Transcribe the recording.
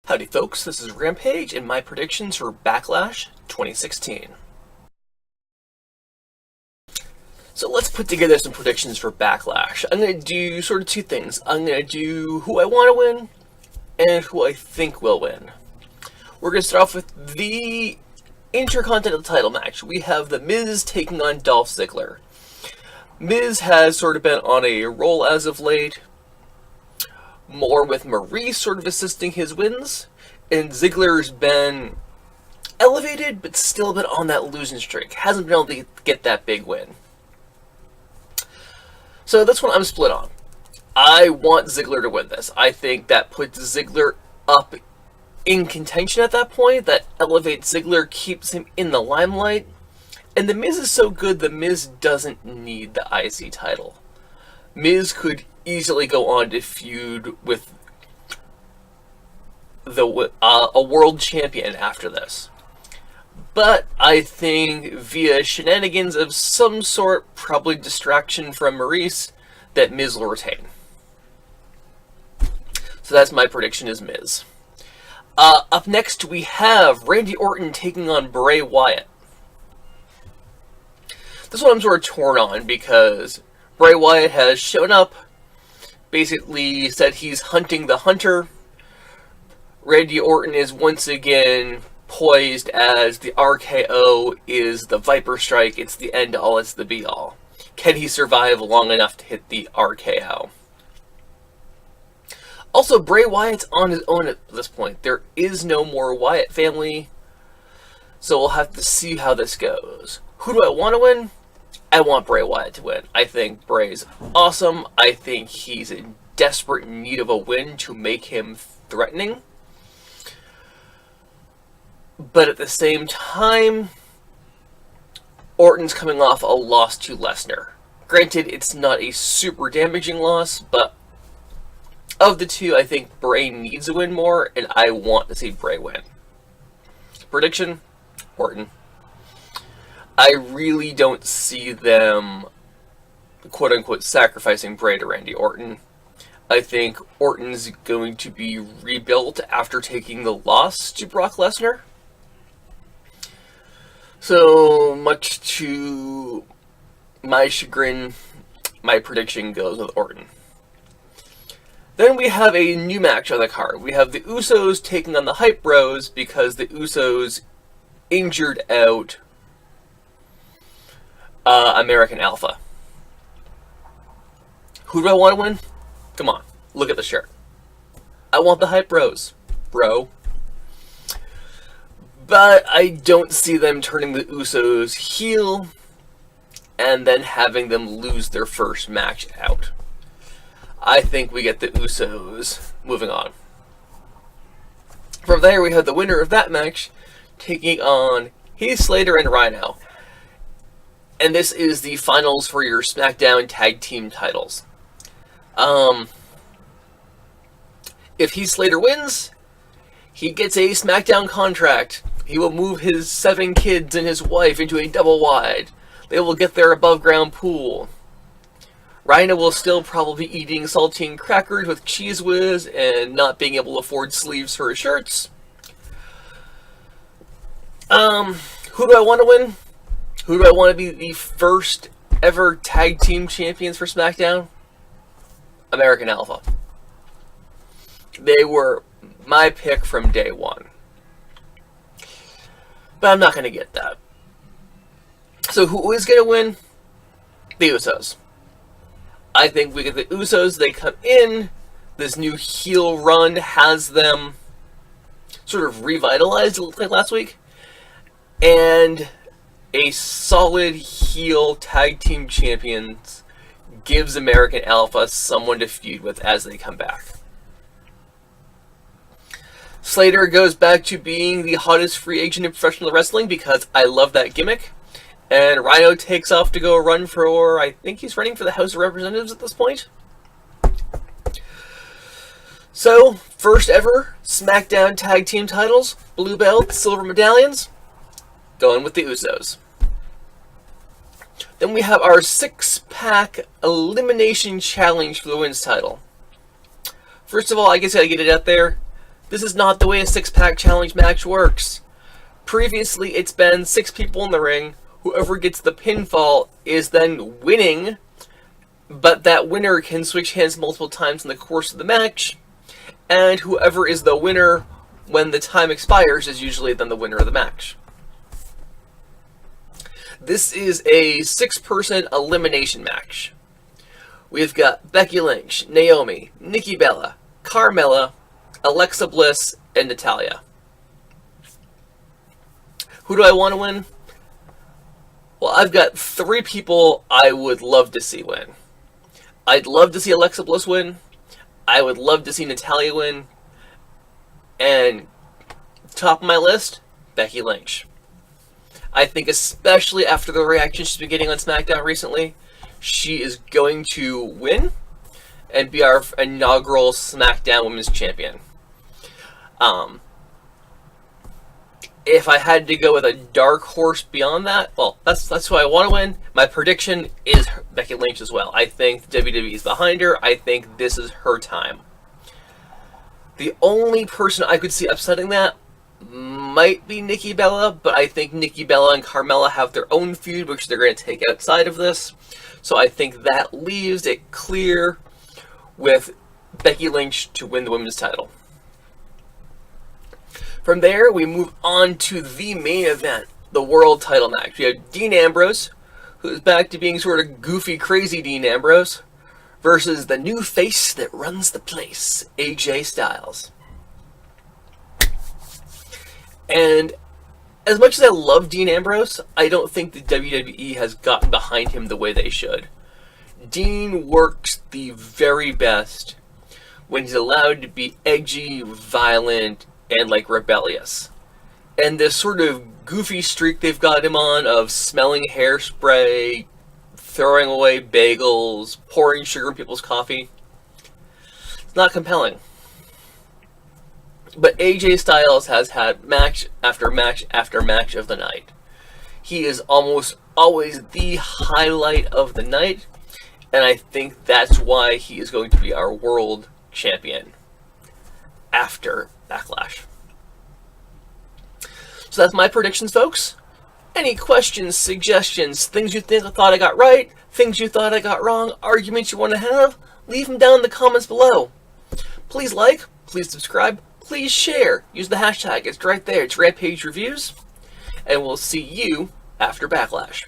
Howdy folks, this is Rampage and my predictions for Backlash 2016. So let's put together some predictions for Backlash. I'm going to do sort of two things. I'm going to do who I want to win and who I think will win. We're going to start off with the Intercontinental title match. We have The Miz taking on Dolph Ziggler. Miz has sort of been on a roll as of late, more with Maurice sort of assisting his wins, and Ziggler's been elevated, but still been on that losing streak. Hasn't been able to get that big win. So that's what I'm split on. I want Ziggler to win this. I think that puts Ziggler up in contention at that point. That elevates Ziggler, keeps him in the limelight. And The Miz is so good, The Miz doesn't need the IC title. Miz could easily go on to feud with a world champion after this. But I think via shenanigans of some sort, probably distraction from Maurice, that Miz will retain. So that's my prediction, is Miz. Up next we have Randy Orton taking on Bray Wyatt. This one I'm sort of torn on because Bray Wyatt has shown up, basically said he's hunting the hunter. Randy Orton is once again poised as the RKO is the Viper Strike, it's the end all, it's the be all. Can he survive long enough to hit the RKO? Also, Bray Wyatt's on his own at this point. There is no more Wyatt family, so we'll have to see how this goes. Who do I want to win? I want Bray Wyatt to win. I think Bray's awesome. I think he's in desperate need of a win to make him threatening. But at the same time, Orton's coming off a loss to Lesnar. Granted, it's not a super damaging loss, but of the two, I think Bray needs a win more, and I want to see Bray win. Prediction? Orton. I really don't see them, quote-unquote, sacrificing Bray to Randy Orton. I think Orton's going to be rebuilt after taking the loss to Brock Lesnar. So, much to my chagrin, my prediction goes with Orton. Then we have a new match on the card. We have the Usos taking on the Hype Bros because the Usos injured out American Alpha. Who do I want to win? Come on, look at the shirt. I want the Hype Bros, bro. But I don't see them turning the Usos heel and then having them lose their first match out. I think we get the Usos moving on. From there, we have the winner of that match taking on Heath Slater and Rhyno. And this is the finals for your SmackDown Tag Team titles. If Heath Slater wins, he gets a SmackDown contract. He will move his 7 kids and his wife into a double wide. They will get their above ground pool. Rhyno will still probably be eating saltine crackers with Cheese Whiz and not being able to afford sleeves for his shirts. Who do I want to win? Who do I want to be the first ever tag team champions for SmackDown? American Alpha. They were my pick from day one. But I'm not going to get that. So who is going to win? The Usos. I think we get the Usos. They come in. This new heel run has them sort of revitalized, it looked like last week. And a solid heel tag team champions gives American Alpha someone to feud with as they come back. Slater goes back to being the hottest free agent in professional wrestling because I love that gimmick. And Rhyno takes off to go run for, I think he's running for the House of Representatives at this point. So, first ever SmackDown Tag Team titles, blue belt, silver medallions, going with the Usos. Then we have our 6-pack elimination challenge for the women's title. First of all, I guess I gotta get it out there. This is not the way a six-pack challenge match works. Previously, it's been 6 people in the ring. Whoever gets the pinfall is then winning, but that winner can switch hands multiple times in the course of the match, and whoever is the winner when the time expires is usually then the winner of the match. This is a 6-person elimination match. We've got Becky Lynch, Naomi, Nikki Bella, Carmella, Alexa Bliss, and Natalya. Who do I want to win? Well, I've got 3 people I would love to see win. I'd love to see Alexa Bliss win. I would love to see Natalya win. And top of my list, Becky Lynch. I think especially after the reaction she's been getting on SmackDown recently, she is going to win and be our inaugural SmackDown Women's Champion. If I had to go with a dark horse beyond that, well, that's who I want to win. My prediction is Becky Lynch as well. I think WWE is behind her. I think this is her time. The only person I could see upsetting that might be Nikki Bella, but I think Nikki Bella and Carmella have their own feud, which they're going to take outside of this. So I think that leaves it clear with Becky Lynch to win the women's title. From there, we move on to the main event, the world title match. We have Dean Ambrose, who's back to being sort of goofy, crazy Dean Ambrose, versus the new face that runs the place, AJ Styles. And as much as I love Dean Ambrose, I don't think the WWE has gotten behind him the way they should. Dean works the very best when he's allowed to be edgy, violent, and rebellious. And this sort of goofy streak they've got him on of smelling hairspray, throwing away bagels, pouring sugar in people's coffee, it's not compelling. But AJ Styles has had match after match after match of the night. He is almost always the highlight of the night, and I think that's why he is going to be our world champion after Backlash. So that's my predictions, folks. Any questions, suggestions, things you thought I got right, things you thought I got wrong, arguments you want to have, leave them down in the comments below. Please like, please subscribe, please share. Use the hashtag. It's right there. It's Rampage Reviews. And we'll see you after Backlash.